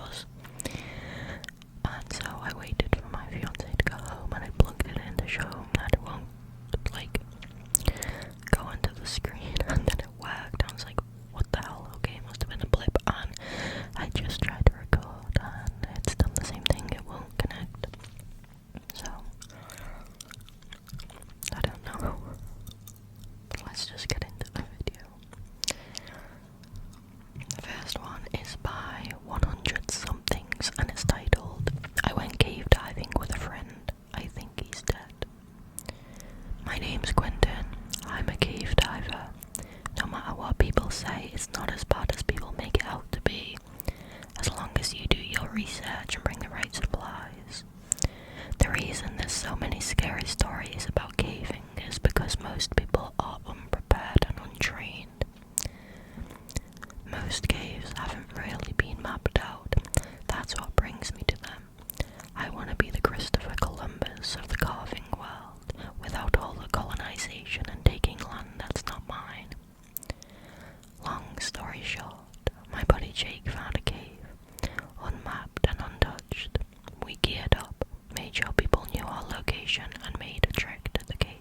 was. And so I waited for my fiance to go home, and I plugged it in to show him that it won't, like, go into the screen, and then it worked. I was like, what the hell? Okay, it must have been a blip, and I just tried to record, and it's done the same thing, it won't connect. So, I don't know. Let's just get into the video. The first one is by 100 Somethings, and it's titled, I went cave diving with a friend. I think he's dead. My name's Quentin. I'm a cave diver. No matter what people say, it's not as bad as people make it out to be, as long as you do your research and bring the right supplies. The reason there's so many scary stories about caving is because most people are unprepared and untrained. Most caves haven't really been mapped out. That's what brings me to them. I want to be the Christopher Columbus of the carving world, without all the colonization and taking land that's not mine. Long story short, my buddy Jake found a cave, unmapped and untouched. We geared up, made sure people knew our location, and made a trek to the cave.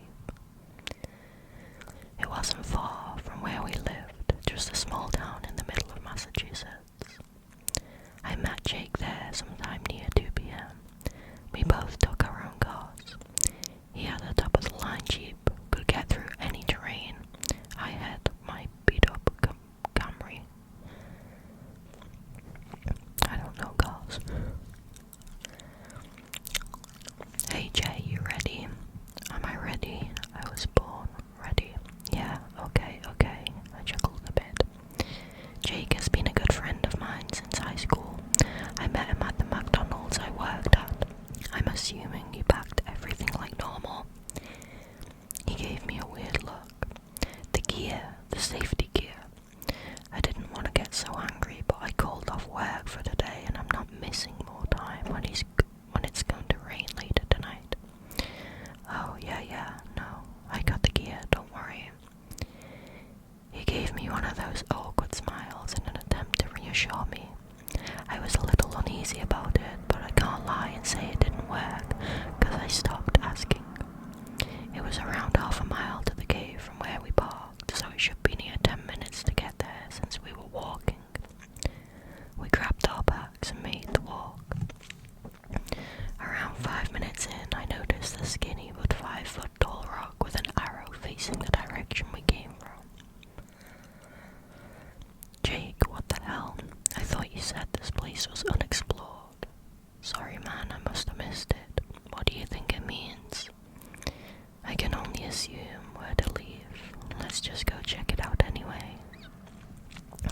It wasn't far from where we lived, just a small town in the middle of Massachusetts. I met Jake there sometime near 2 p.m. We both took our own cars. He had a top-of-the-line Jeep, could get through any terrain. I had my beat-up Camry. I don't know cars. Hey Jay, you ready? Am I ready? I was born ready. Yeah, okay. I chuckled a bit. Jake has been a good friend of mine since high school. I met him at the McDonald's I worked at. I'm assuming he packed everything like normal. He gave me a weird look. The gear, the safety gear. I didn't want to get so angry, but I called off work for today, and I'm not missing more time when it's going to rain later tonight. Oh yeah, no, I got the gear, don't worry. He gave me one of those awkward smiles in an attempt to reassure me. I was a little uneasy about it, but I can't lie and say it didn't work, because I stopped asking. It was around half a mile to the cave from where we parked, so it should be near 10 minutes to get there since we were walking. We grabbed our bags and made the walk. Around 5 minutes in, I noticed a skinny but 5-foot-tall rock with an arrow facing the direction we came from. Jake, what the hell? I thought you said this place was unexplored. Sorry man, I must have missed it. What do you think it means? I can only assume where to leave. Let's just go check it out anyways.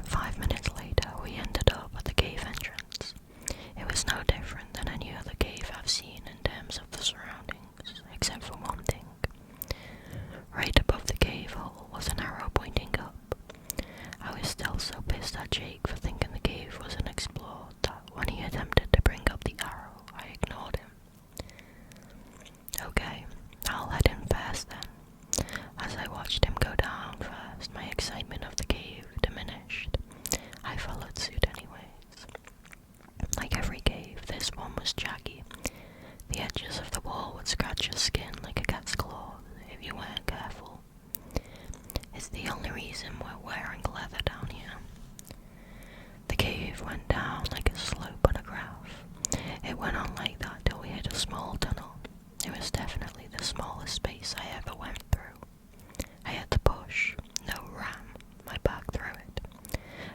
5 minutes later, we ended up at the cave entrance. It was no different than any other cave I've seen in terms of the surroundings, except for one thing. Right above the cave hole was an arrow pointing up. I was still so pissed at Jake for thinking the cave was unexplored that when he attempted to bring up the arrow, I ignored him. Okay, I'll head in first then. As I watched him go down first, my excitement of the cave diminished. I followed suit anyways. Like every cave, this one was jaggy. The edges of the wall would scratch your skin like a cat's claws if you weren't careful. It's the only reason we're wearing leather down here. The cave went down like a slope on a graph. It went on like that till we hit a small tunnel. It was definitely the smallest space I ever went through. I had to push, no ram, my back through it.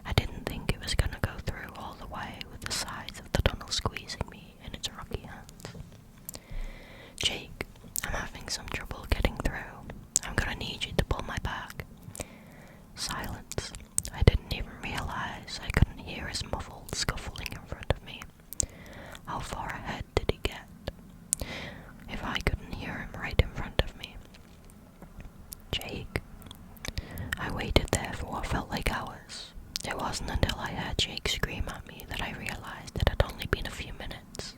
I didn't think it was gonna go through all the way with the sides of the tunnel squeezing me in its rocky hands. Jake, I'm having some trouble getting through. I'm gonna need you to pull my back. Silence. I didn't even realize I couldn't hear his muffled scuffling in front of me. How far ahead did he get? If I couldn't hear him right in front of me. Jake. I waited there for what felt like hours. It wasn't until I heard Jake scream at me that I realized it had only been a few minutes.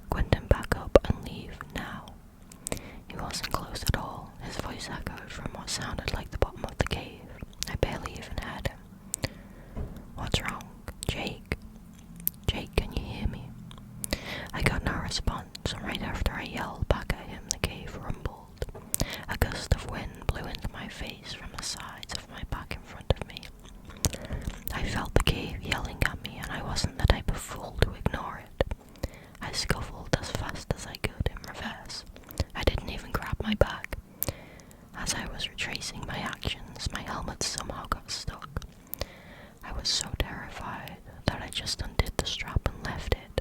Quentin, back up and leave now. He wasn't close at all. His voice echoed from what sounded like the bottom of the cave. I barely even heard him. What's wrong? Jake? yelling at me, and I wasn't the type of fool to ignore it. I scuffled as fast as I could in reverse. I didn't even grab my bag. As I was retracing my actions, my helmet somehow got stuck. I was so terrified that I just undid the strap and left it.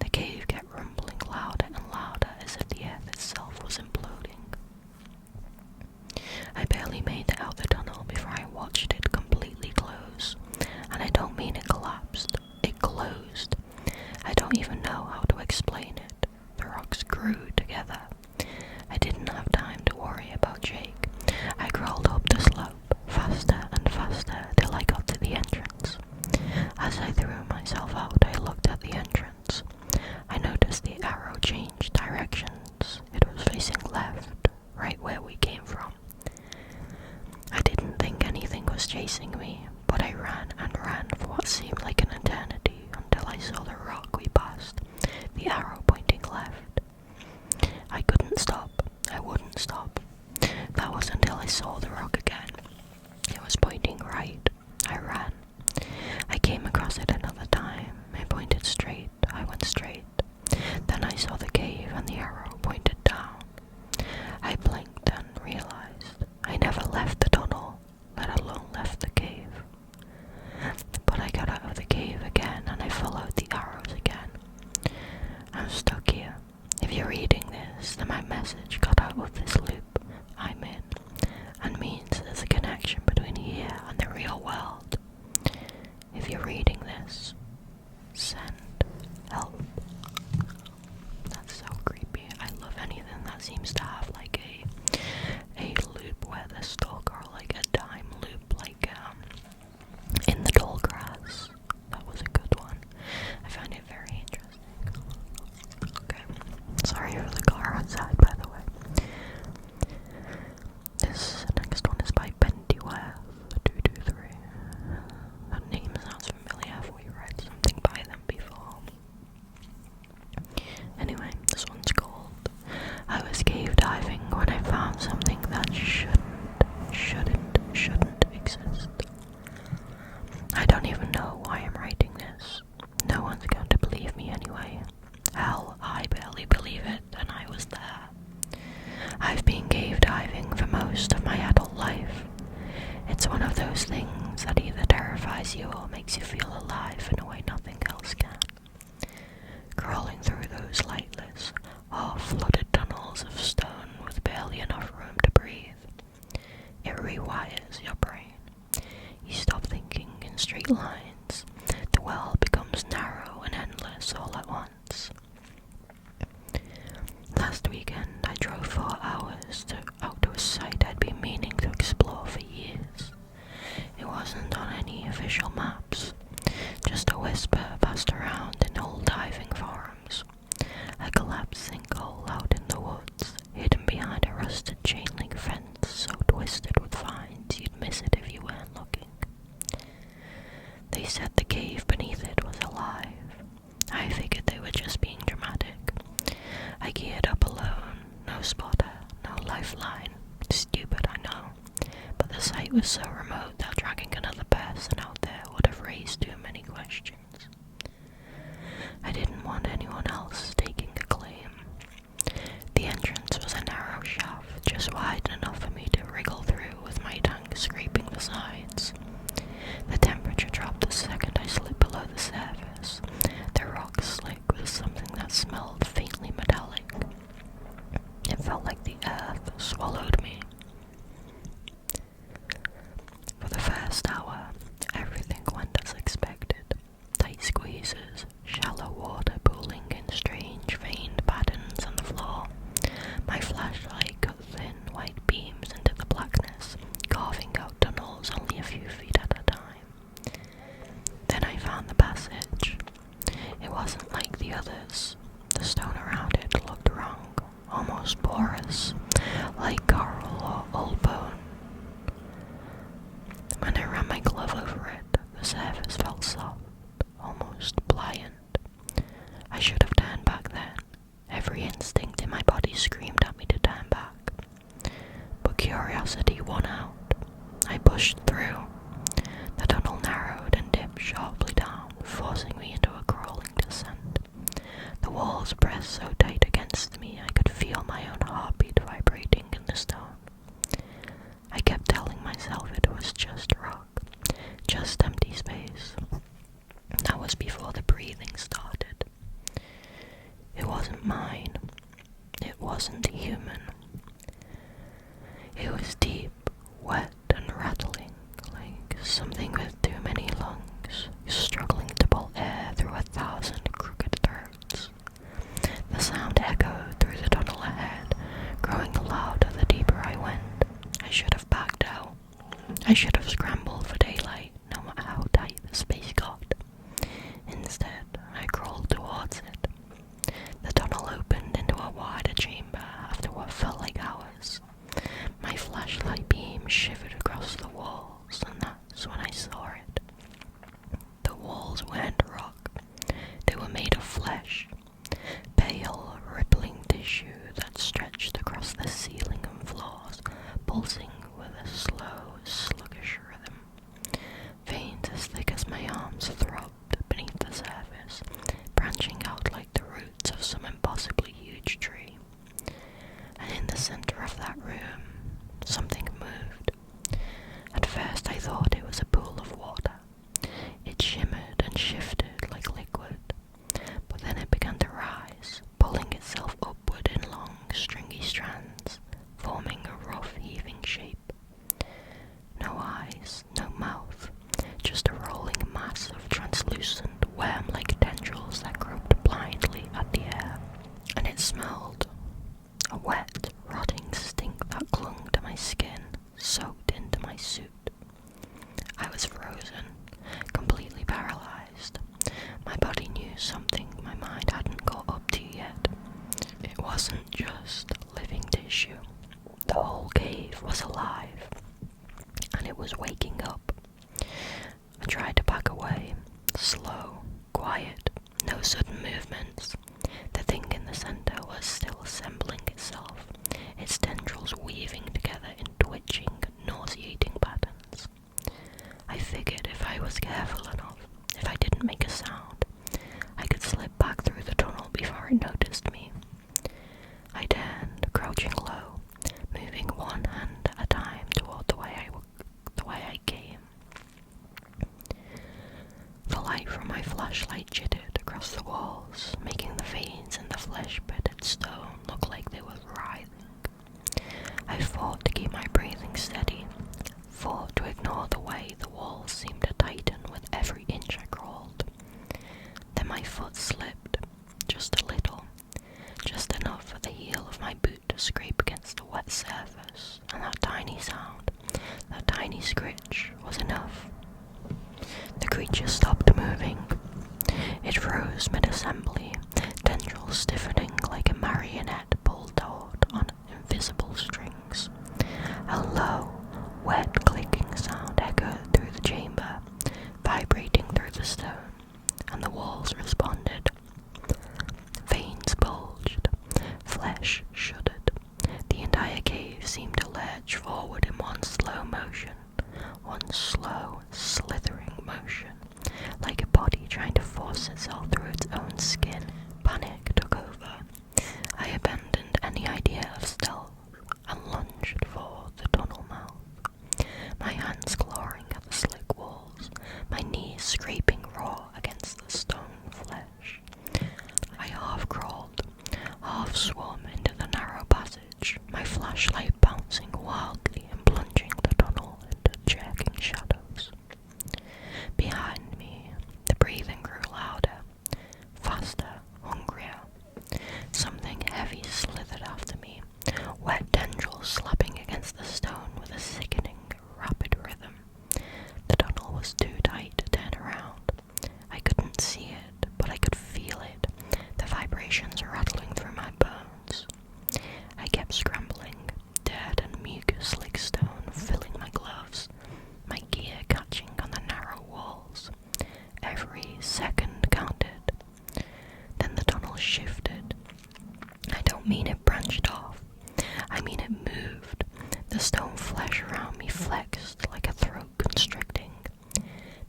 The cave kept rumbling louder and louder as if the earth itself was imploding. I barely made it out the tunnel before I watched it completely close. And I don't mean it collapsed, it closed. I don't even know how to explain it. The rocks grew together. I didn't have time to worry about Jake. I crawled up the slope, faster and faster, till I got to the entrance. As I threw myself out, I looked at the entrance. I noticed the arrow changed directions. It was facing left, right where we came from. I didn't think anything was chasing me, but I ran and ran for what seemed like an eternity until I saw the rock we passed, the arrow pointing left. I couldn't stop. I wouldn't stop. That was until I saw the rock again. It was pointing right. I ran. I came across it another time. It pointed straight. I went straight. Then I saw the cave and the arrow pointed down. I blinked and realized I never left the tunnel, let alone left the cave. But I got out of the cave again and I followed the arrows again. I'm stuck here. If you're reading this, then my message got out of this loop I'm in, and means there's a connection between here and the real world. If you're reading this, send help. That's so creepy. I love anything that seems to have like a loop where they're stuck, or like a time loop, like in the tall grass. That was a good one. I find it very interesting. Okay, sorry for the car outside, by the way. This next one is by Pentyworth 223. That name sounds familiar. Have we read something by them before? Anyway, this one's called I was cave diving when I found something that shouldn't exist. I don't even know why I'm writing this. No one's going to believe me anyway. Hell, I barely believe it, and I was there. I've been cave diving for most of my adult life. It's one of those things that either terrifies you or makes you feel alive in a way nothing else can. Crawling through those lightless, half-flooded tunnels of stone with barely enough room to breathe. It rewires your brain. You stop thinking in straight lines. The world becomes narrow and endless all at once. Last weekend, I drove 4 hours out to a site I'd been meaning to explore for years. It wasn't on any official maps, just a whisper passed around in old diving forums. A collapsed sinkhole out in the woods, hidden behind a rusted chain link fence so twisted with vines you'd miss it if you weren't looking. They said the cave beneath it was alive. I figured they were just being dramatic. I geared up alone, no spotter, no lifeline. Stupid, I know. But the site was so remote that dragging another person out there would have raised too many questions. I didn't want anyone else taking the claim. The entrance was a narrow shaft, just wide enough for me to wriggle through with my tongue scraping the sides. The temperature dropped the second I slipped below the surface. The rock slick with something that smelled faintly metallic. It felt like the earth swallowed me. just empty space. That was before the breathing started. It wasn't mine. It wasn't human. It was deep, wet and rattling, like something with too many lungs, struggling to pull air through 1,000 crooked throats. The sound echoed through the tunnel ahead, growing louder the deeper I went. I should have backed out. I should have scrambled for daylight, no matter how tight the space got. Instead, I crawled towards it. The tunnel opened into a wider chamber after what felt like hours. My flashlight beam shivered across the walls, and that's when I saw it. The walls weren't rock. They were made of flesh. Pale, rippling tissue that stretched across the ceiling and floors, pulsing with a slow, sluggish rhythm. Veins as thick as my arms throbbed beneath the surface, branching out like the roots of some impossibly huge tree. And in the center of that room, something moved. At first I thought it was a pool of water. It shimmered and shifted like liquid, but then it began to rise, pulling itself upward in long, stringy strands, forming a rough, heaving shape. No eyes, no mouth, just a rolling mass of translucent, worm-like tendrils that groped blindly at the air. And it smelled. A wet, rotting stink that clung to my skin, soaked into my suit. I was frozen, completely paralyzed. My body knew something my mind hadn't caught up to yet. It wasn't just living tissue. The whole cave was alive, and it was waking up. I tried to back away, slow, quiet, no sudden movements. The thing in the center was still assembling itself, its tendrils weaving together in twitching, nauseating patterns. I figured if I was careful enough, if I didn't make a sound, I could slip back through the tunnel before it noticed me. I turned, crouching low, moving one hand at a time toward the way I came. The light from my flashlight jittered across the walls, making the veins in the flesh-bedded stone look like they were writhing. I fought to keep my breathing steady, fought to ignore the way the walls seemed to tighten with every inch I crawled. Then my foot slipped, just a little, just enough for the heel of my boot to scrape against the wet surface, and that tiny sound, that tiny scritch was enough. The creature stopped moving. It froze mid-assembly, tendrils stiffening like a marionette pulled taut on invisible strings. A low, wet clicking sound echoed through the chamber, vibrating through the stone, and the walls responded. Veins bulged, flesh shuddered. The entire cave seemed to lurch forward in one slow motion, one slow, slithering motion, like a body trying to force itself through its own skin. Panic took over. I abandoned any idea of stealth and lunged for the tunnel mouth, my hands clawing at the slick walls, my knees scraping raw against the stone flesh. I half crawled, half swum into the narrow passage, my flashlight bouncing wildly and plunging the tunnel into jerking shadows. Behind me, the breathing grew louder, faster, hungrier. Something heavy slithered after me, wet tendrils slapping against the stone with a sickening, rapid rhythm. The tunnel was too tight to turn around. I couldn't see it, but I could feel it, the vibrations rattling through my bones. I kept scrambling, dirt and mucus like stone filling my gloves, my gear catching on the narrow walls. Every second counted. Then the tunnel shifted. I don't mean it branched off. I mean it moved. The stone flesh around me flexed like a throat constricting.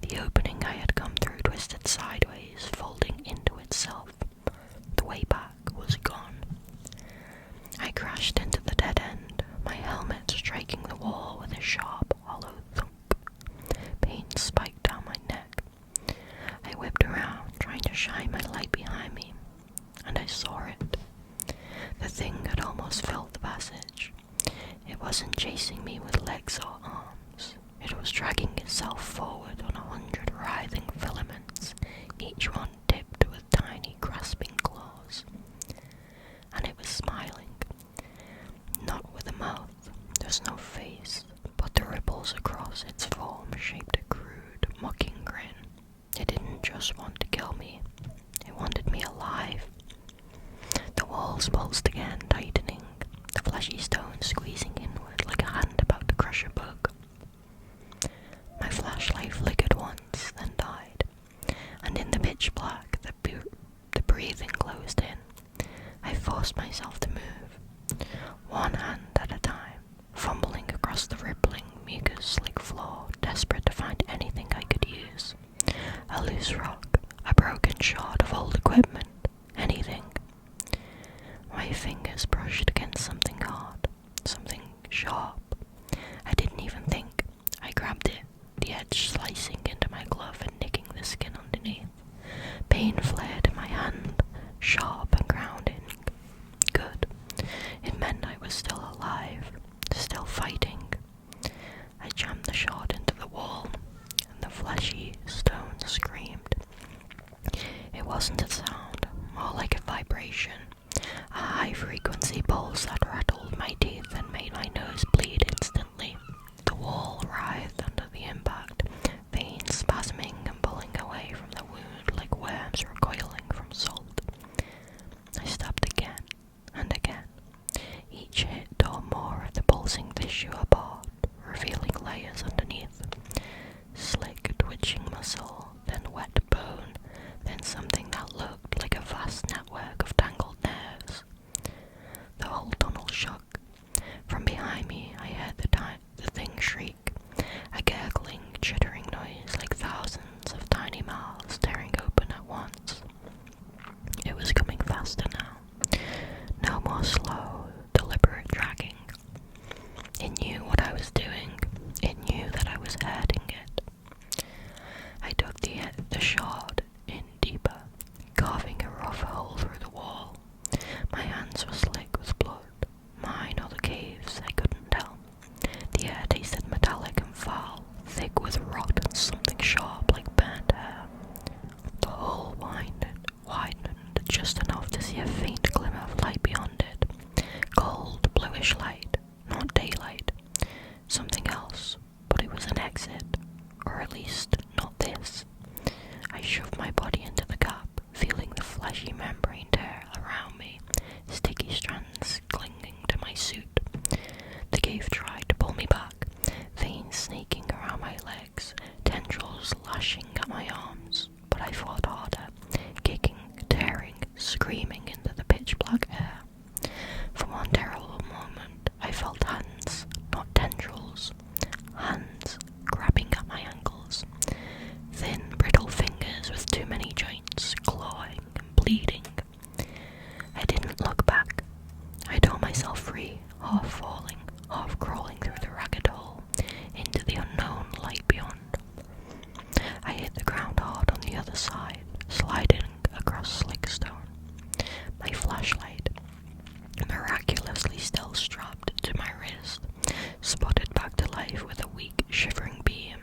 The opening I had come through twisted sideways, folding into itself. The way back was gone. I crashed into the dead end, my helmet striking the wall with a sharp, hollow thunk. Pain spiked wasn't chasing me with legs or arms. It was dragging itself forward on 100 writhing filaments, each one tipped with tiny grasping claws. And it was smiling. Not with a mouth, there's no face, but the ripples across its form shaped a crude, mocking grin. It didn't just want to kill me, it wanted me alive. The walls pulsed again, tightening, the fleshy stone squeezing inward like a hand about to crush a bug. My flashlight flickered once, then died, and in the pitch black, the breathing closed in. I forced myself to move, one hand at a time, fumbling across the rippling, mucus slick floor, desperate to find anything I could use. A loose rock, a broken shard of old equipment, anything. My fingers brushed against something hard, something sharp. I didn't even think. I grabbed it, the edge slicing into my glove and nicking the skin underneath. Pain flared in my hand, sharp and grounding. Good. It meant I was still alive, still fighting. I jammed the shard into the wall, and the fleshy stone screamed. It wasn't a sound, more like a vibration, a high-frequency pulse that rattled my teeth and made my nose bleed instantly. The wall writhed under the impact, veins spasming and pulling away from the wound like worms recoiling from salt. I stabbed again and again. Each hit tore more of the pulsing tissue apart, revealing layers underneath. Slick, twitching muscle, then wet bone, then something that looked like a vast network of tangled nerves. The whole tunnel shook. From behind me, I heard the thing shriek, a gurgling, chittering noise like thousands of tiny mouths tearing open at once. It was coming faster now. No more slow, deliberate dragging. It knew what I was doing. It knew that I was hurting it. I dug the shard in deeper, carving a rough hole through the wall. My hands were slick with blood. Mine or the cave's, I couldn't tell. The air tasted metallic and foul, thick with rot and something sharp like burnt hair. The hole widened just enough to see a faint glimmer of light beyond it. Cold, bluish light, not daylight. Something else, but it was an exit. Or at least, not this. I shoved my body into the gap, feeling the fleshy membrane tear around me, sticky strands clinging to my suit. The cave tried to pull me back, veins snaking around my legs, tendrils lashing at my arms, but I fought harder, kicking, tearing, screaming into the pitch-black air. For one terrible moment, I felt hands, not tendrils, hands grabbing at my ankles. Thin, brittle fingers with too many joints, clawing and bleeding. I didn't look back. I tore myself free, half falling, half crawling through the ragged hole, into the unknown light beyond. I hit the ground hard on the other side, sliding across slick stone. My flashlight, miraculously still strapped to my wrist, spotted back to life with a weak, shivering beam.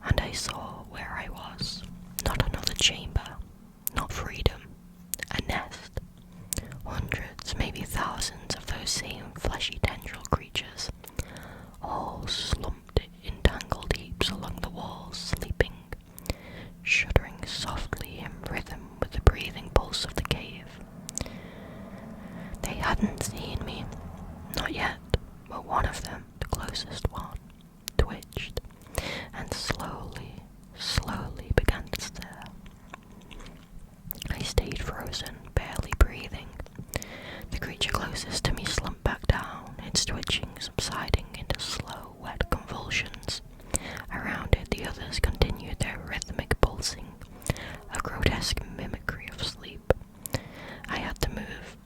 And I saw where I was. Not another chamber, not freedom, a nest. Hundreds, maybe thousands of those same fleshy tendril creatures, all slumped in tangled heaps along the walls, sleeping, shuddering softly in rhythm with the breathing pulse of the cave. They hadn't seen me, not yet, but one of them, the closest one, twitched, and slowly began to stir. I stayed frozen, barely breathing. The creature closest to me slumped back down, its twitching subsiding into slow, wet convulsions. Around it, the others continued their rhythmic pulsing, a grotesque mimicry of sleep. I had to move.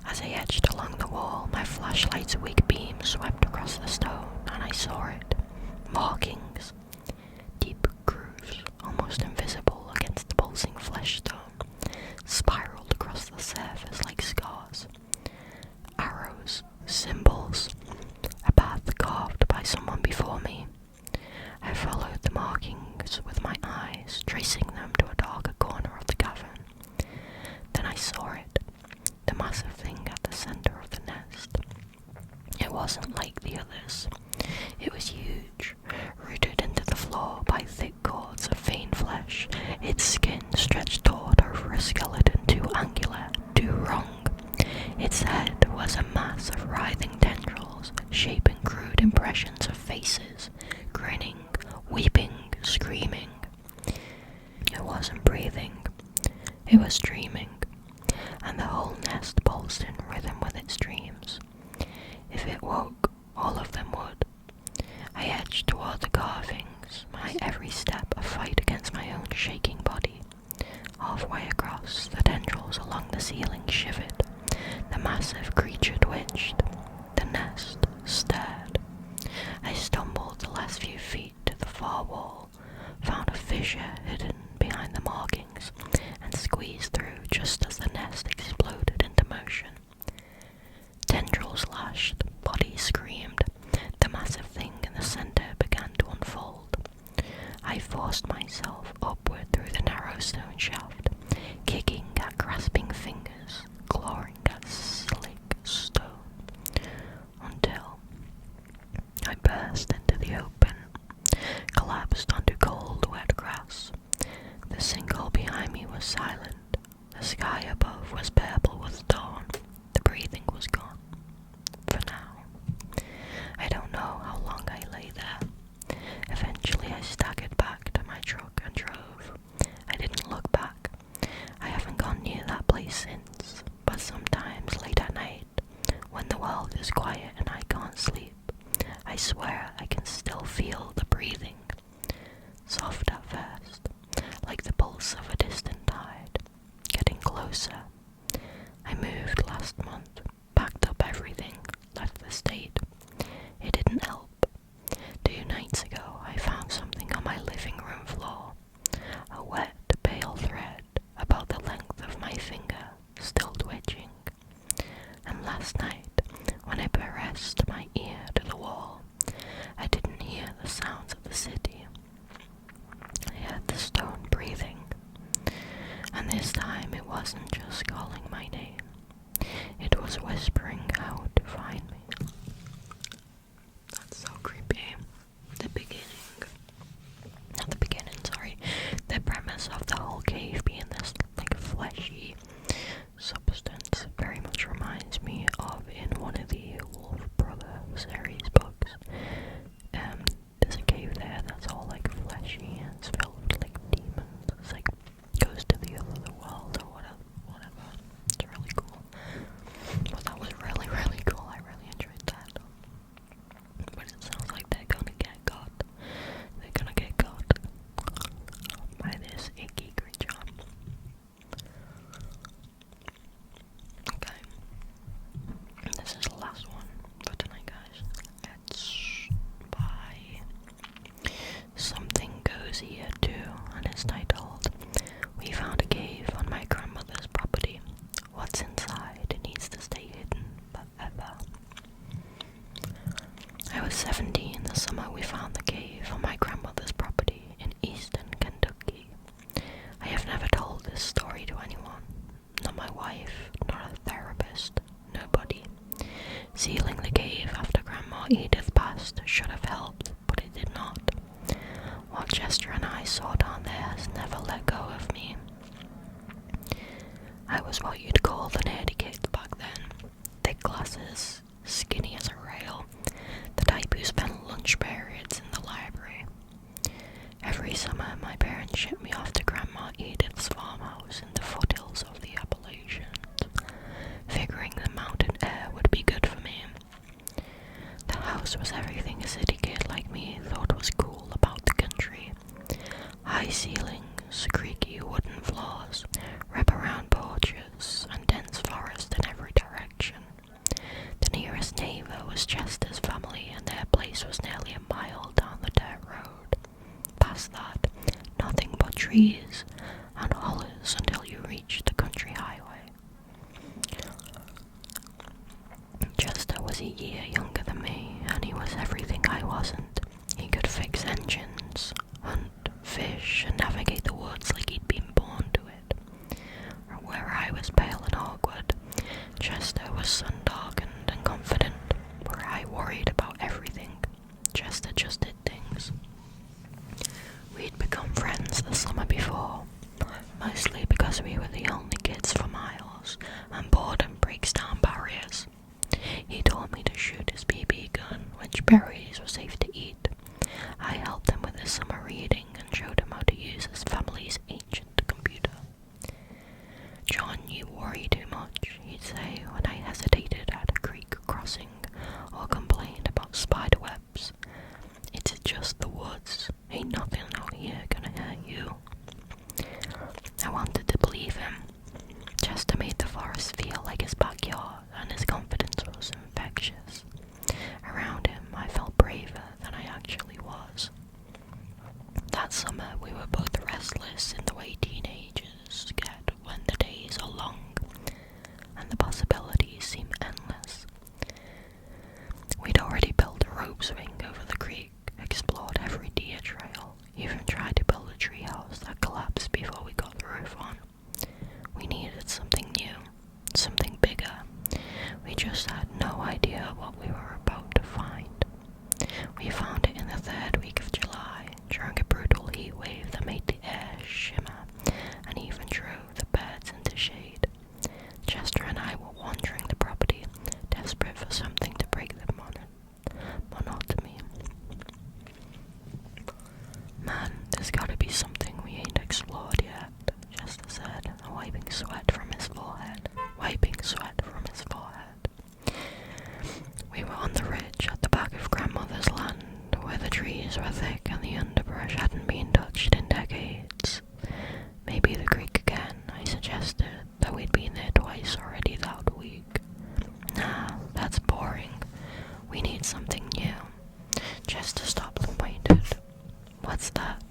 As I edged along the wall, my flashlight's weak beam swept across the stone, and I saw it. Markings. Deep grooves, almost invisible against the pulsing flesh stone, spiraled across the surface like scars. Arrows, symbols, thick cords of faint flesh, its skin stretched taut over a skeleton too angular, too wrong. Its head was a mass of writhing tendrils, shaping crude impressions of faces, grinning, weeping, screaming. It wasn't breathing, it was dreaming, and the whole nest pulsed in rhythm with its dreams. If it woke, all of them would. I edged toward the carvings, my every step a fight against my own shaking body. Halfway across, the tendrils along the ceiling shivered. The massive creature twitched. The nest stared. I stumbled the last few feet to the far wall, found a fissure hidden behind the markings, and squeezed through just as the nest exploded into motion. Tendrils lashed, bodies screamed. The massive thing in the center began to unfold. I forced myself upward through the narrow stone shaft, kicking at grasping fingers, clawing at slick stone, until I burst into the open, collapsed onto cold, wet grass. The sinkhole behind me was silent. The sky above was purple with dawn. The breathing was gone. For now. I don't know how long I lay there. Eventually I staggered back to my truck and drove. I didn't look back. I haven't gone near that place since, but sometimes late at night, when the world is quiet and I can't sleep, I swear I can still feel the breathing. Soft at first, like the pulse of a distant tide, getting closer. I moved last month, packed up everything, left the state. It didn't help. 2 nights ago, I found something on my living room floor. A wet, pale thread about the length of my finger, still twitching. And last night, when I pressed my ear to the wall, I didn't hear the sounds of the city. I heard the stone breathing. And this time it wasn't just calling my name. It was whispering how to find me. That's so creepy. The premise of the whole cave being this like fleshy substance very much reminds me of in one of the Wolf Brother series books. There's a cave there that's all like fleshy and it's filled with like demons. It's like goes to the other world or whatever. It's really cool. But that was really, really cool. I really enjoyed that. But it sounds like they're gonna get got. They're gonna get got by this icky creature. Okay. This is the last one for tonight, guys. It's by Something Goes Here Too, and it's titled, "We found a cave on my grandmother's property. What's inside needs to stay hidden forever." I was 17 the summer we found the cave on my grandmother's property in eastern Kentucky. I have never told this story to anyone, not my wife, not a therapist, nobody. Sealing the cave after Grandma Edith passed should have helped, but it did not. What Chester and I saw down there has never let go of me. I was what you'd call the nerdy kid back then. Thick glasses, skinny as a rail, the type who spent lunch periods in the library. Every summer my parents shipped me off to Grandma Edith's farmhouse in the foothills of the Appalachians, figuring the mountain air would be good for me. The house was everything a city kid like me thought was cool about the country. High ceilings, creaky wooden floors, wraparound porches, and dense forest in every direction. The nearest neighbor was Chester's family, and their place was nearly a mile down the dirt road. Past that, nothing but trees and hollers until you reached the country highway. Chester was a year younger than me, and he was everything I wasn't. He could fix engines, hunt, fish, and navigate the woods like he'd been born to it. Where I was pale and awkward, Chester was sun-darkened and confident. Where I worried about everything, Chester just did things. We'd summer, we were both restless in the way teenagers get when the days are long and the possibilities seem endless. We'd already built a rope swing over the creek, explored every deer trail, even tried to build a treehouse that collapsed before we got the roof on. We needed something new, something bigger. We just had no idea what we were about to find. We found it in the third week of July, during a brutal heat wave that made the air shimmer and even drove the birds into shade. Chester and I were wandering the property, desperate for something to break the monotony. Man, there's gotta be something we ain't explored yet, Chester said, wiping sweat from his forehead. We were on the ridge at the back of Grandmother's land, where the trees were thick and the underbrush hadn't been touched in decades. Maybe the creek again, I suggested, though we'd been there twice already that week. Nah, that's boring. We need something new. Chester stopped and pointed. What's that?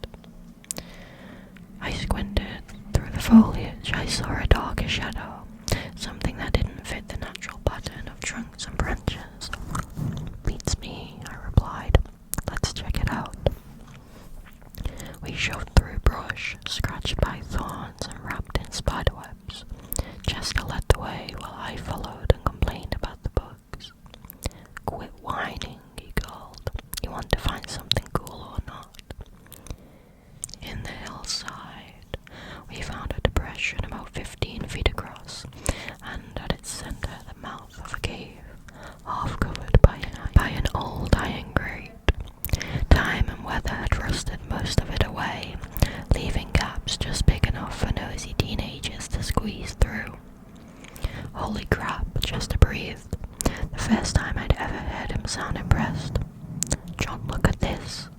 I squinted. Through the foliage, I saw a darker shadow, something that didn't fit the natural pattern of trunks and branches. Beats me, I replied. Let's check it out. We shoved through brush, scratched by thorns and wrapped in spiderwebs. Chester led the way while I followed and complained about the bugs. Quit whining, he called. You want to find something cool or not? In the hillside, we found a depression about 15 feet across, and at its center the mouth of a cave, half covered by an old iron grate. Time and weather had rusted most of it away, leaving gaps just big enough for nosy teenagers to squeeze through. Holy crap, Chester breathed. The first time I'd ever heard him sound impressed. John, look at this.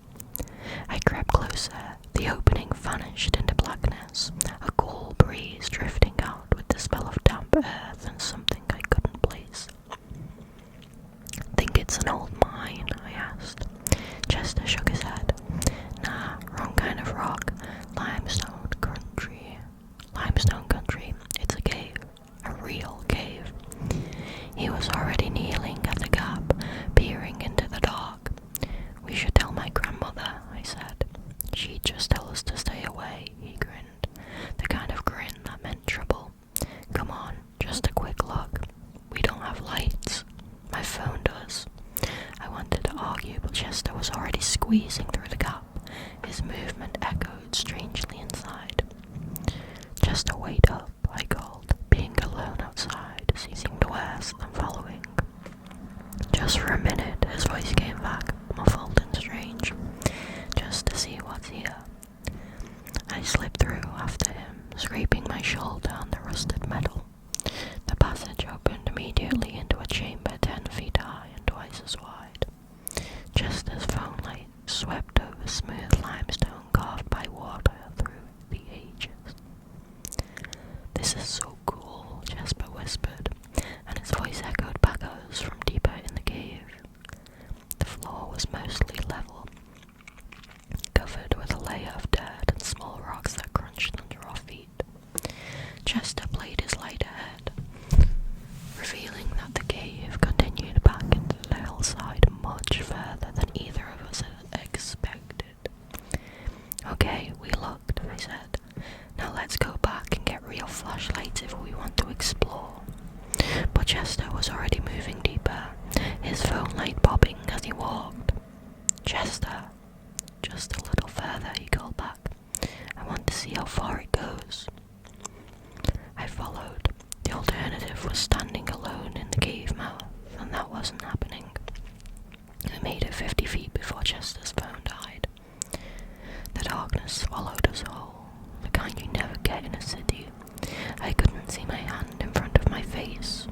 I crept closer. The opening vanished into blackness, a cool breeze drifting out with the smell of damp earth and something I couldn't place. Think it's an old mine? I asked. Chester shook his head. Nah, wrong kind of rock. Limestone country. It's a cave. A real cave. He was already kneeling at the gap, peering into the dark. We should tell my grandmother, I said. She'd just tell us to stay away, he grinned. The kind of grin that meant trouble. Come on, just a quick look. We don't have lights. My phone does. I wanted to argue, but Chester was already squeezing through the gap. His movement echoed strangely inside. Chester, wait up, I called. Being alone outside seemed worse than following. Just for a minute, his voice came back, muffled and strange. Just to see what's here. I slipped through after him, scraping my shoulder on the rusted metal. The passage opened immediately into a chamber 10 feet high and twice as wide. Chester's phone light swept over smooth limestone carved by water through the ages. This is so cool, Chester whispered, and his voice echoed back at us from deeper in the cave. The floor was mostly level, covered with a layer of dirt and small rocks that crunched under our feet. Chester played his light ahead, revealing that the cave continued back into the hillside much further than either of us had expected. Okay, we looked, I said. Now let's go back and get real flashlights if we want to explore. But Chester was already moving deeper, his phone light bobbing as he walked. Chester, just a little further, he called back. I want to see how far it goes. I followed. The alternative was standing alone in the cave mouth, and that wasn't happening. We made it 50 feet before Chester's phone died. The darkness swallowed us whole, the kind you never get in a city. I couldn't see my hand in front of my face.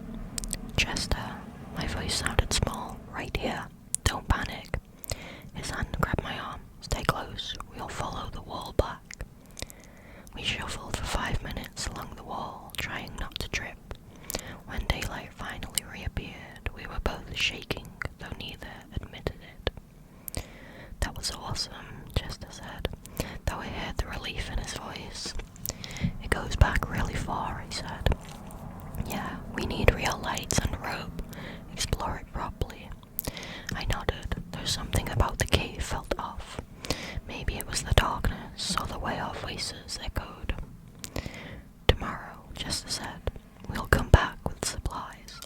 Chester, my voice sounded small, right here. Don't panic. His hand grabbed my arm. Stay close. We'll follow the wall back. We shuffled for 5 minutes along the wall, trying not to trip. When daylight voices echoed. "Tomorrow," Chester said, "we'll come back with supplies."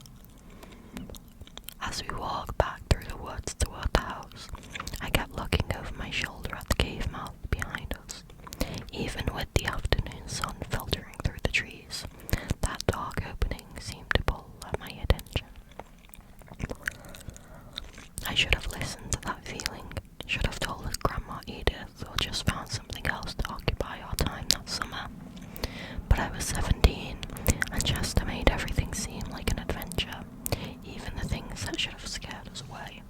As we walked back through the woods toward the house, I kept looking over my shoulder at the cave mouth behind us. Even with the afternoon sun filtering through the trees, that dark opening seemed to pull at my attention. I should have listened to that feeling, should have told Grandma Edith, or just found something else to occupy our time that summer. But I was 17, and Chester made everything seem like an adventure, even the things that should have scared us away.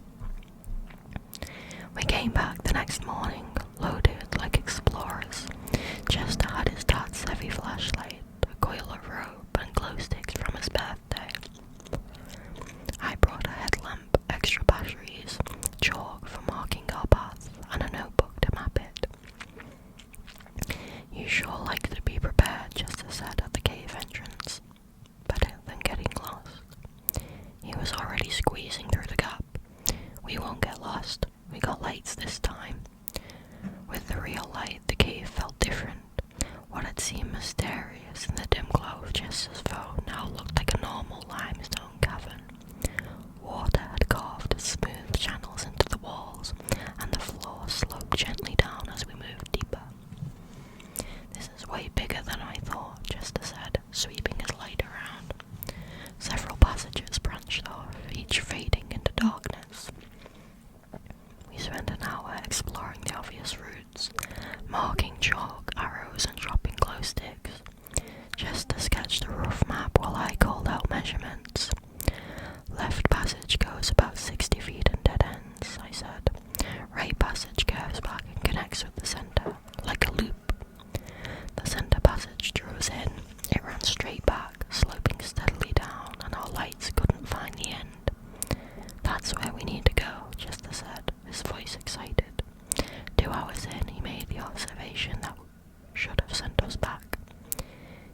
We came back the next morning, loaded like explorers. Chester had his dad's heavy flashlight, a coil of rope, and glow sticks from his birthday. I brought a headlamp, extra batteries, chalk for marking our path, and a notebook to map it. "You sure like to be prepared," Chester said at the cave entrance. "Better than getting lost." He was already squeezing through the gap. "We won't get lost. We got lights this time." With the real light, the cave felt different. What had seemed mysterious in the dim glow of Chester's phone now looked like a normal limestone cavern. Water had carved smooth channels into the walls, and the floor sloped gently down as we moved deeper. "This is way bigger than I thought," Chester said, sweeping his light around. Several passages branched off, each fading into darkness. We spent an hour exploring the obvious routes, marking chalk, arrows, and dropping glow sticks. Chester sketched a rough map while I called out measurements. "Left passage goes about 60 feet and dead ends," I said. "Right passage curves back and connects with the center, like a loop." The center passage drew us in. It ran straight back, sloping steadily down, and our lights couldn't find the end. "That's where we need to go," Chester said, his voice excited. 2 hours in, he made the observation that should have sent us back.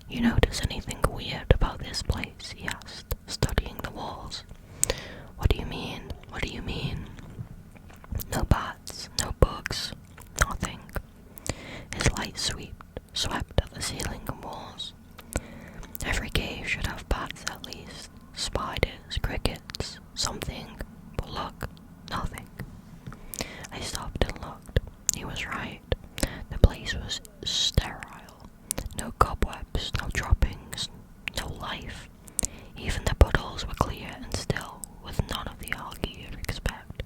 "You notice anything weird about this place?" he asked, studying the walls. What do you mean? What do you mean?" "No bats, no bugs, nothing." His light swept at the ceiling and walls. "Every cave should have bats at least. Spiders, crickets, something. But look, nothing." I stopped and looked. He was right. The place was sterile. No cobwebs, no droppings, no life. Even the puddles were clear and still, with none of the algae you'd expect.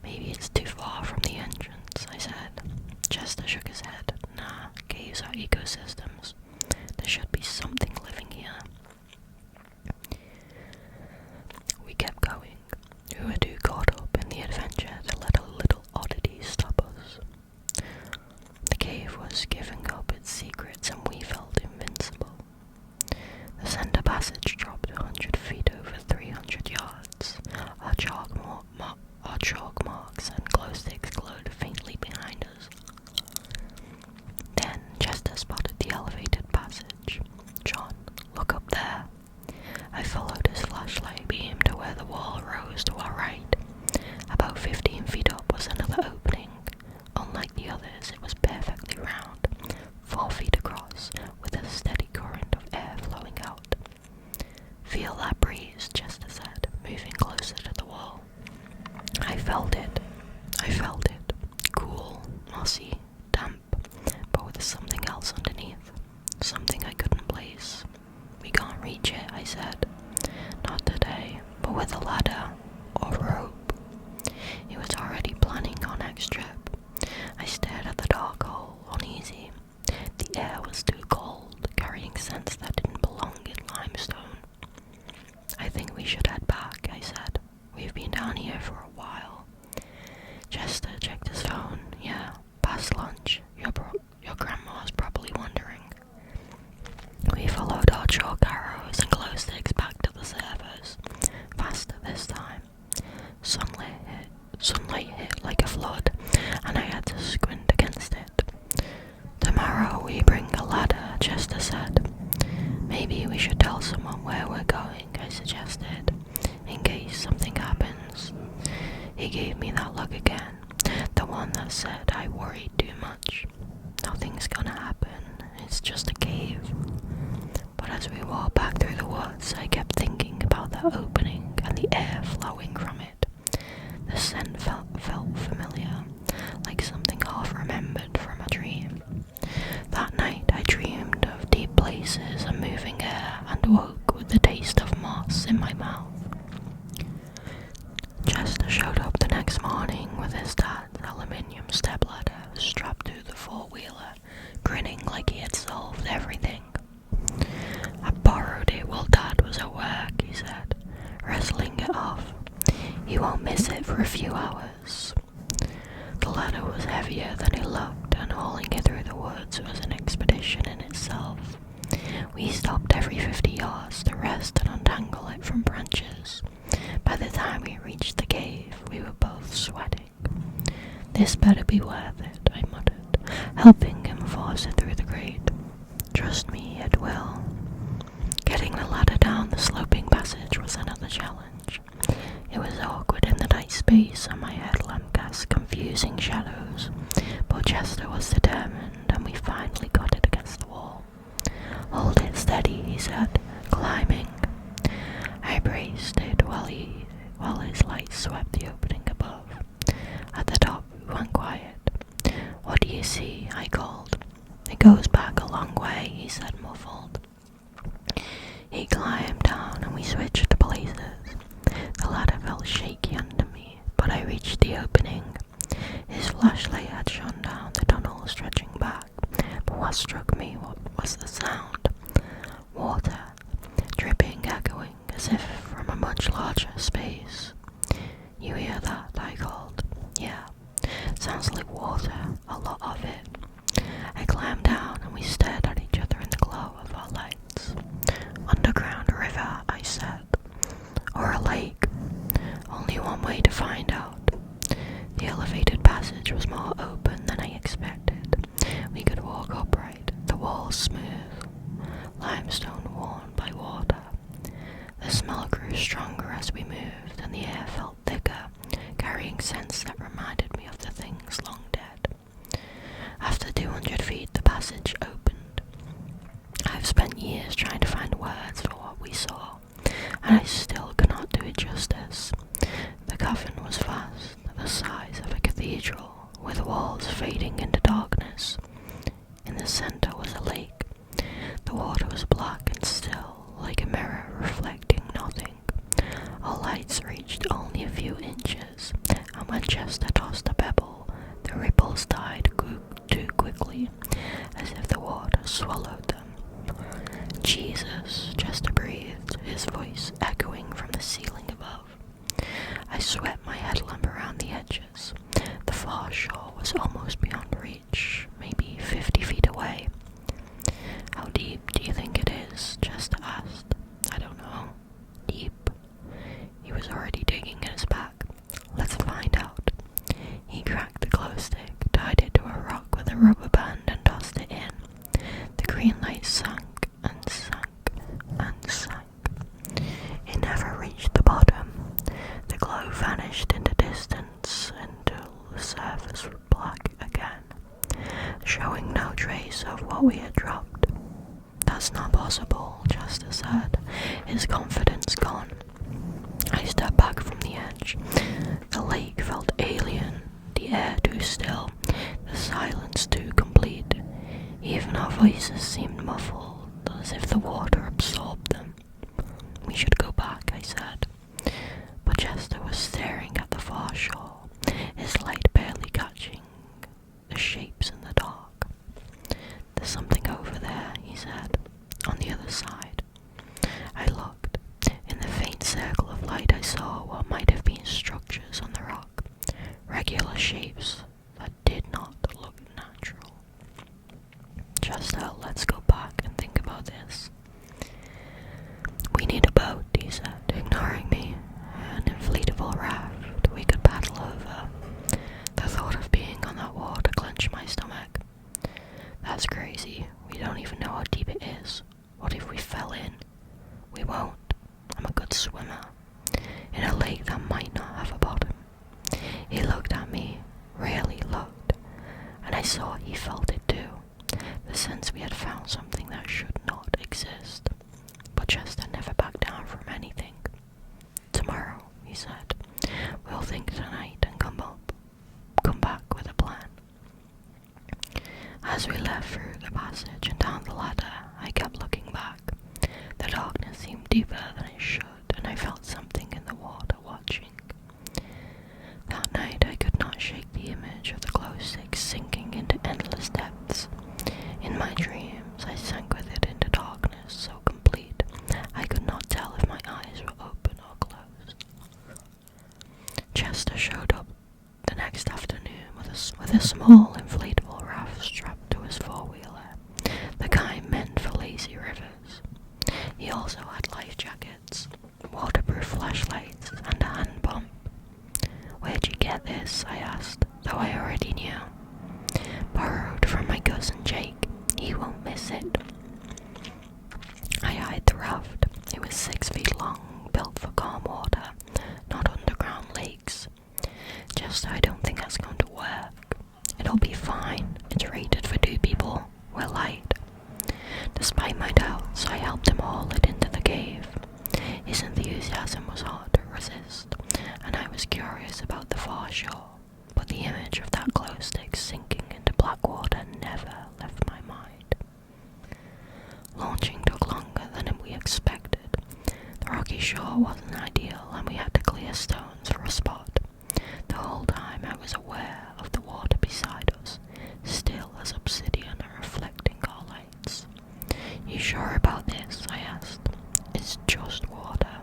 "Maybe it's too far from the entrance," I said. Chester shook his head. "Nah, caves are ecosystems. There should be something living here." We kept going. We were too caught up in the adventure to let a little oddity stop us. The cave was giving up its secrets, and we felt invincible. The center passage dropped 100 feet over 300 yards. Our chalk marks and glow sticks glowed faintly behind us. Then Chester spotted the elevated passage. "John, look up there." I followed his flashlight beam to where the wall rose to our right. About 15 feet up was another opening. Unlike the others, it was perfectly round, 4 feet across, with a steady current of air flowing out. "Feel that breeze," Chester said, moving closer to the wall. it's just a cave. But as we walked back through the woods, I kept thinking about that opening and the air flowing from it. The scent felt familiar, like something half remembered from a dream. That night I dreamed of deep places and moving air, and woke with the taste of moss in my mouth. Chester showed up the next morning with his dad's aluminium stepladder strapped to the four-wheeler, grinning like he had solved everything. I borrowed it while Dad was at work, he said, wrestling it off. He won't miss it for a few hours. The ladder was heavier than it looked, and hauling it through the woods was an expedition in itself. We stopped every 50 yards to rest and untangle it from branches. By the time we reached the cave, we were both sweating. This better be worth it, I muttered, helping him force it through the grate. Trust me, it will. Getting the ladder down the sloping passage was another challenge. It was awkward in the tight space, and my headlamp cast confusing shadows, but Chester was determined, and we finally got it against the wall. Hold it steady, he said, climbing. I braced it while his light swept the opening above. At the top, we went quiet. What do you see? I called. It goes back a long way, he said, muffled. He climbed down and we switched places. The ladder felt shaky under me, but I reached the opening. His flashlight had shone down the tunnel stretching back, but what struck me was the sound. Water, dripping, echoing, as if from a much larger space. You hear that? I called. Yeah, sounds like water, a lot of it. I climbed down and we stared at each other in the glow of our lights. Underground river, I said. Or a lake. Only one way to find out. The elevated passage was more open than I expected. We could walk upright, the walls smooth, limestone worn by water. The smell grew stronger as we moved, and the air felt thicker, carrying scents that reminded me of the things long dead. After 200 feet, the passage opened. I've spent years trying to find words for what we saw, and I still cannot do it justice. The coffin was vast, the size of a cathedral, with walls fading into darkness. In the center was a lake. The water was black and still, like a mirror reflecting nothing. Our lights reached only a few inches, and when Chester tossed a pebble, the ripples died too quickly, as if the water swallowed them. Jesus, Chester breathed, his voice echoing from the ceiling above. I swept my headlamp around the edges. The far shore was almost beyond reach, maybe 50 feet away. How deep do you think it is? Chester asked. I don't know. Deep. He was already digging in his back. Let's find out. He cracked the glow stick, tied it to a rock with a rubber band, and tossed it in. The green light sank and sank and sank. It never reached the bottom. The glow vanished into distance until the surface was black again, showing no trace of what we had dropped. That's not possible, Chester said, his confidence gone. I stepped back from the edge. The lake felt alien, the air too still, the silence too complete. Even our voices seemed muffled, as if the water absorbed them. We should go back, I said. But Chester was staring at the far shore, his light barely catching the shapes in the dark. There's something over there, he said, on the other side. I looked. In the faint circle of light I saw what might have been structures on the rock, regular shapes that did not look natural. Chester, let's go back and think about this. We need a boat, he said, ignoring me. An inflatable raft we could paddle over. The thought of being on that water clenched my stomach. That's crazy. We don't even know how deep it is. What if we fell sense we had found something that should not exist. But Chester never backed down from anything. "Tomorrow," he said, "we'll think tonight and come back with a plan." As we left through the passage and down the ladder, I kept looking back. The darkness seemed deeper than it should, and I felt something in the water watching. That night I could not shake the image of the glow stick sinking into endless depths. In my dreams I sank with it into darkness so complete I could not tell if my eyes were open or closed. Chester showed up the next afternoon with a small inflatable raft strapped to his four-wheeler, the kind meant for lazy rivers. He also had life jackets, waterproof flashlights, and a hand pump. "Where'd you get this?" I asked, though I already knew. "Borrowed from my cousin Jake. He won't miss it." I eyed the raft. It was 6 feet long, built for calm water, not underground lakes. "Just I don't think that's going to work." "It'll be fine. It's rated for 2 people. We're light." Despite my doubts, I helped him haul it into the cave. His enthusiasm was hard to resist, and I was curious about the far shore, but the image of that glow stick sinking into black water never left my mind. Launching took longer than we expected. The rocky shore wasn't ideal, and we had to clear stones for a spot. The whole time I was aware of the water beside us, still as obsidian and reflecting our lights. "You sure about this?" I asked. "It's just water.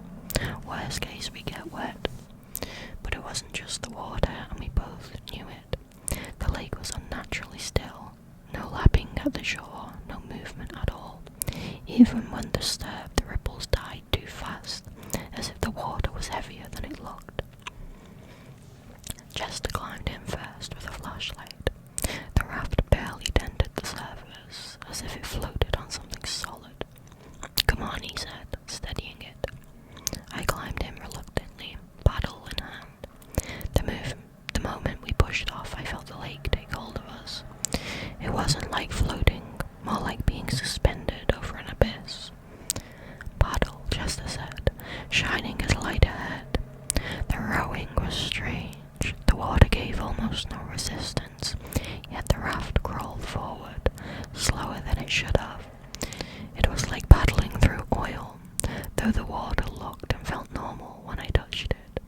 Worst case we get wet." But it wasn't just the water, and we both knew it. The lake was unnaturally still. No lapping at the shore, no movement at all. Even when disturbed, the ripples died too fast, as if the water was heavier than it looked. Chester climbed in first with a flashlight. The raft barely dented the surface, as if it floated on something solid. "Come on," he said, steadying it. I climbed in reluctantly, paddle in hand. The moment we pushed off, I felt the lake take hold of us. It wasn't like floating, more like being suspended over an abyss. "Paddle," Chester said, shining his light ahead. The rowing was strange. The water gave almost no resistance, yet the raft crawled forward, slower than it should have. It was like paddling through oil, though the water looked and felt normal when I touched it.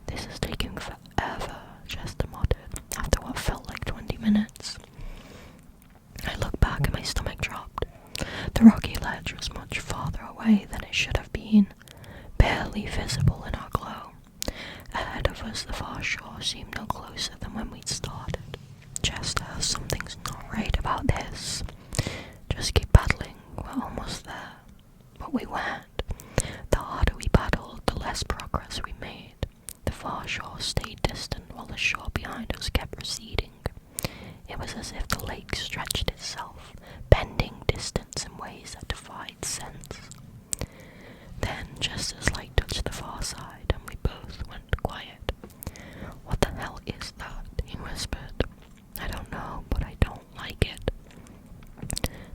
"This is taking forever," Chester muttered, after what felt like 20 minutes. I looked back and my stomach dropped. The rocky ledge was much farther away than it should have been, barely visible in our glow. Ahead of us, the far shore seemed no closer than when we'd started. "Chester, something's not right about this." "Just keep paddling, we're almost there." But we weren't. The harder we paddled, the less progress we made. The far shore stayed distant while the shore behind us kept receding. It was as if the lake stretched itself, bending distance in ways that defied sense. Then Chester's light touched the far side, and we both went quiet. "What the hell is that?" he whispered. "I don't know, but I don't like it."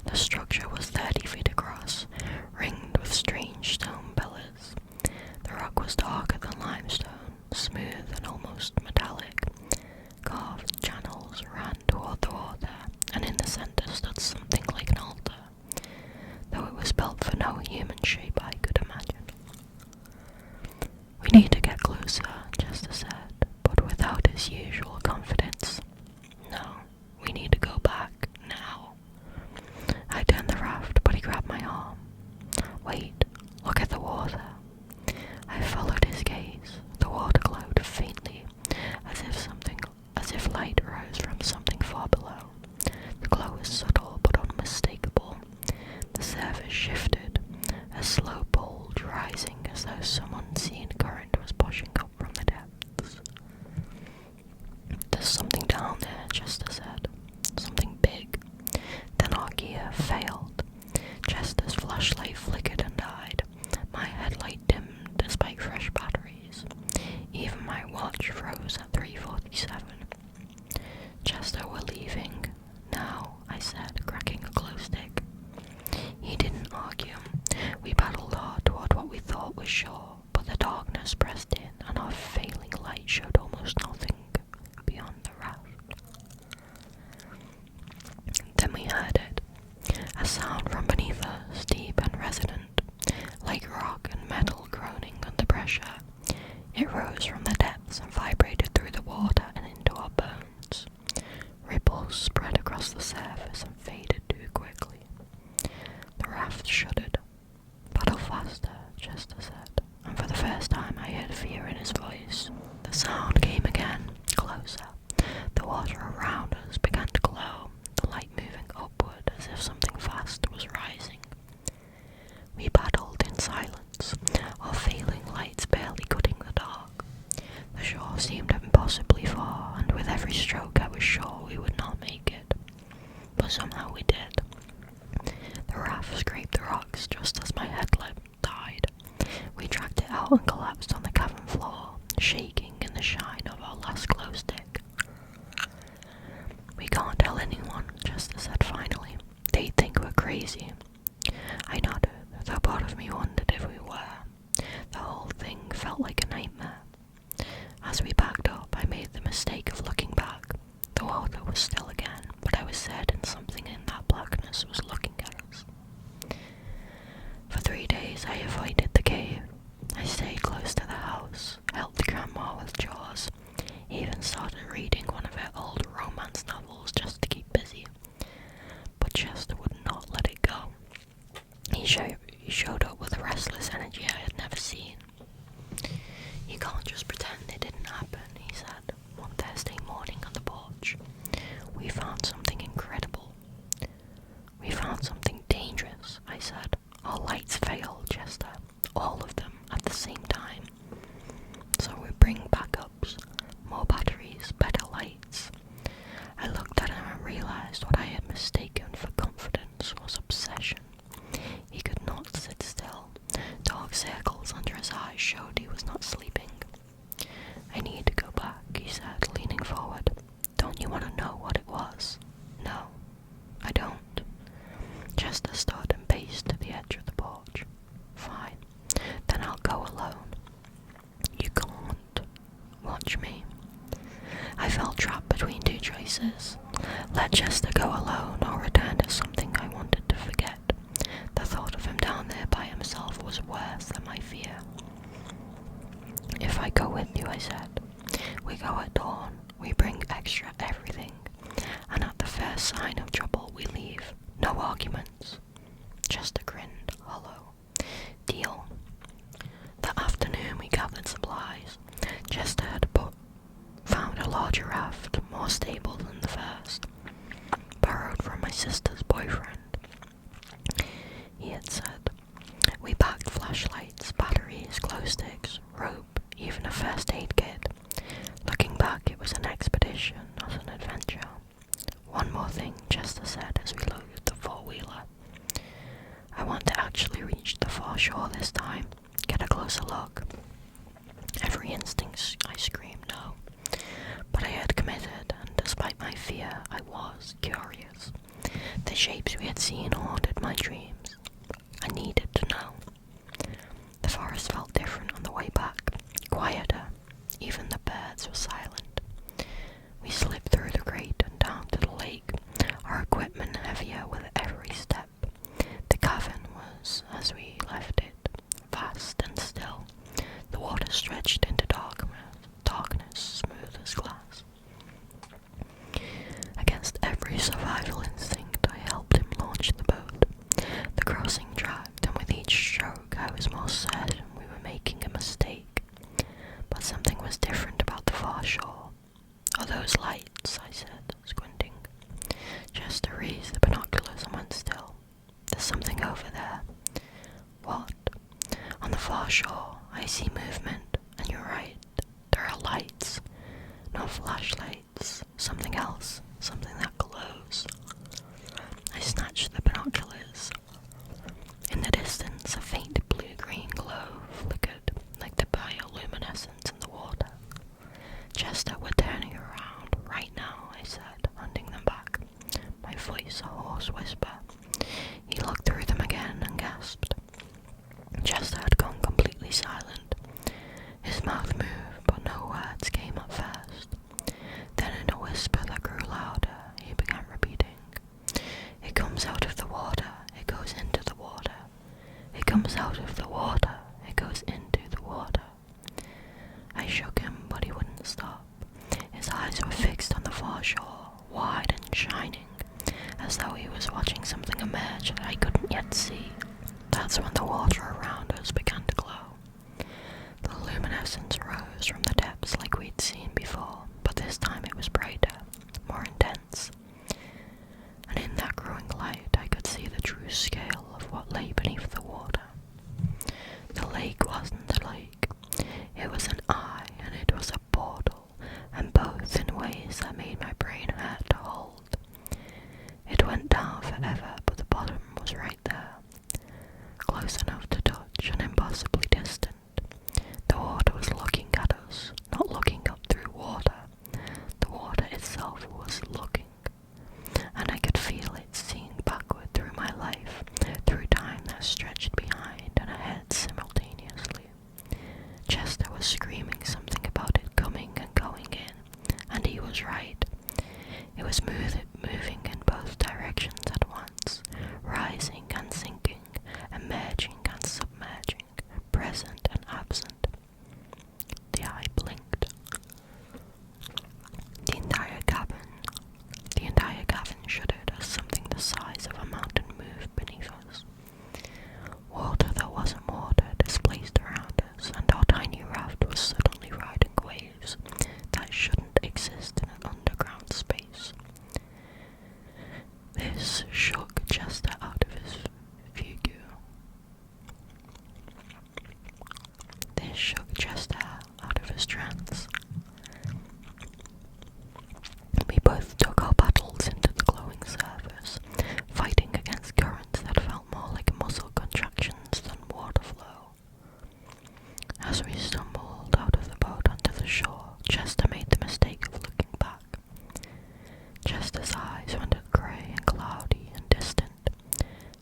The structure was 30 feet across, ringed with strange stone pillars. The rock was darker than limestone, smooth and almost metallic. Carved channels ran toward the water, and in the center stood something like an altar, though it was built for no human shape I could imagine. "We need to get closer," Chester said, but without his usual confidence. "No, we need to go back, now." I turned the raft, but he grabbed my arm. "Wait, look at the water." I followed his gaze. The water glowed faintly, as if light rose from something far below. The glow was subtle but unmistakable. The surface shifted, a slow bulge rising as though some unseen current was pushing up from the depths. "There's something down there," Chester said. "Something big." Then our gear failed. Chester's flashlight flickered and died. My headlight dimmed despite fresh batteries. Even my watch froze at 3:47. "Chester, we're leaving now," I said, cracking a was sure, but the darkness pressed in and our failing light showed almost nothing beyond the raft. Then we heard it, a sound from beneath us, deep and resonant, like rock and metal groaning under pressure. It rose from the depths and vibrated through the water and into our bones. Ripples spread across the surface and faded too quickly. The raft shuddered. "Paddle faster," Chester said, and for the first time I heard fear in his voice. The sound came again, closer. The water around us began to glow, the light moving upward as if something fast was rising. We paddled in silence, our failing lights barely cutting the dark. The shore seemed impossibly far, and with every stroke I was sure we would not make it. But somehow we did. The raft scraped the rocks just as my headlamp died. We dragged it out and collapsed on the cavern floor, shaking in the shine of our last glow stick. "We can't tell anyone," Chester said finally. "They'd think we're crazy." I nodded, though part of me wondered if we were. The whole thing felt like a nightmare. As we backed up, I made the mistake of looking back. The water was still again, but I was certain something in that blackness was looking at us. For 3 days I avoided the cave. I stayed close to the house, helped Grandma with chores, even started reading one of her old romance novels just to keep busy. But Chester would not let it go. He showed up with a restless energy I had never seen. "You can't just pretend it didn't happen," he said, one Thursday morning on the porch. "We found something incredible." "We found something dangerous," I said. "Our lights failed, Chester. All of them at the same time. So we bring backups, more batteries, better lights." I looked at him and realized what I had mistaken for confidence was obsession. He could not sit still. Dark circles under his eyes showed he was not sleeping. "I need to go back," he said, leaning forward. "Don't you want to know what it was?" "No, I don't." Chester stood and paced to the edge of the porch. "Fine, then I'll go alone." "You can't. Watch me." I felt trapped between two choices. Let Chester go alone or return to something I wanted to forget. The thought of him down there by himself was worse than my fear. "If I go with you," I said, "we go at dawn, we bring extra everything, and at the first sign of trouble we leave. No arguments." Chester grinned, hollow. "Deal." That afternoon we gathered supplies. Chester had found a larger raft, more stable than the first, borrowed from my sister's boyfriend. He had said. We packed flashlights, batteries, glow sticks, rope, even a first aid kit. Looking back, it was an expedition, not an adventure. "One more thing," Chester said as we loaded the four-wheeler. "I want to actually reach the far shore this time, get a closer look." Every instinct I screamed no, but I had committed, and despite my fear, I was curious. The shapes we had seen haunted my dreams. I needed to know. The forest felt different on the way back, quieter. Even the birds were silent. We slipped through the grate and down to the lake, our equipment heavier with every step. The cavern was, as we left it, vast and still. The water stretched into darkness, smooth as glass. Against every survival instinct, I helped him launch the boat. The crossing dragged, and with each stroke I was more certain we were making a mistake. But something was different about the far shore. "Are those lights?" I said, squinting. Chester raised the binoculars and went still. "There's something over there." "What?" "On the far shore, I see movement, and you're right. There are lights. Not flashlights. Something else. Something that glows." I snatched the binoculars. In the distance, a faint blue-green glow flickered, like the bioluminescence in the water. "Chester, we're turning around right now," I said, handing them back, my voice a hoarse whisper. He looked through them again and gasped. Chester had gone completely completely silent. His mouth moved, but no words came at first. Then in a whisper that grew louder, he began repeating, "It comes out of the water, it goes into the water. It comes out of the water, it goes into the water." I shook him, but he wouldn't stop. His eyes were fixed on the far shore, wide and shining, as though he was watching something emerge that I couldn't yet see. That's when the water around us began to glow. The luminescence rose from the depths like we'd seen before, but this time it was brighter, more intense. And in that growing light I could see the true scale of what lay beneath the water. The lake wasn't a lake. It was an eye, and it was a portal, and both in ways that made my brain hurt to hold. It went down forever, but the bottom was right there, close enough to touch and impossibly distant. The water was looking at us, not looking up through water. The water itself was looking, and I could feel it seeing backward through my life, through time that stretched behind and ahead simultaneously. Chester was screaming something about it coming and going in, and he was right. It was moving in both directions at once, rising and sinking, emerging and submerging, present and absent. The eye blinked. The entire cavern shuddered as something the size of a mountain moved beneath us. Water that wasn't water displaced around us, and our tiny raft was suddenly riding waves that shouldn't exist in an underground space. This shook Chester out of his fugue. This shook Chester out of his trance. We both took our paddles into the glowing surface, fighting against currents that felt more like muscle contractions than water flow. As we stumbled out of the boat onto the shore, Chester made the mistake of looking back. Chester's eyes went grey and cloudy and distant.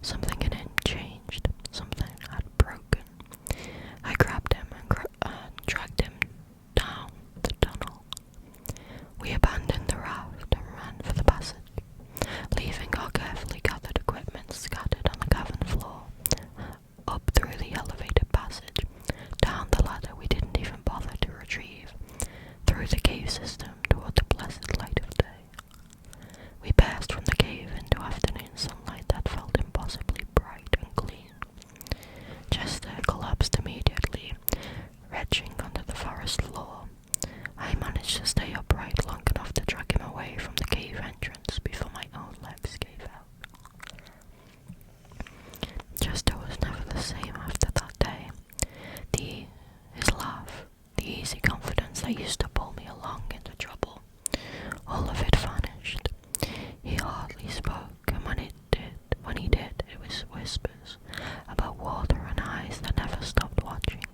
Something in him changed. Something had broken. I grabbed him and dragged him down the tunnel. We abandoned the raft and ran for the passage, leaving our carefully gathered equipment scattered on the cavern floor, up through the elevated passage, down the ladder we didn't even bother to retrieve, through the cave system toward the blessed light of day. We passed from the cave into afternoon sunlight that felt impossibly bright and clean. Chester collapsed immediately, retching under the forest floor. I managed to stay upright long enough to drag him away from the cave entrance before my own legs gave out. Chester was never the same after that day. His laugh, the easy confidence that used to pull me along into trouble, all of it vanished. He hardly spoke, and when he did, it was whispers about water and eyes that never stopped watching.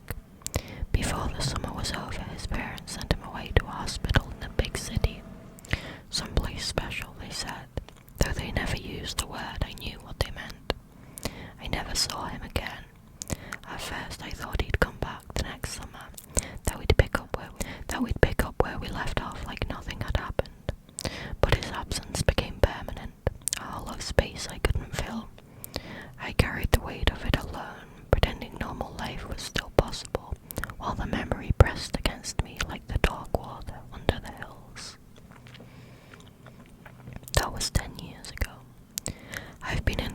Before the summer was over, his parents sent him away to a hospital in the big city. Someplace special, they said. Though they never used the word, I knew what they meant. I never saw him again. At first I thought he'd come back the next summer, that we'd pick up where we left off like nothing had happened. But his absence became permanent, a hollow space I couldn't fill. I carried the weight of it alone, pretending normal life was still possible, while the memory pressed against me like the dark water under the hills. That was 10 years ago. I've been in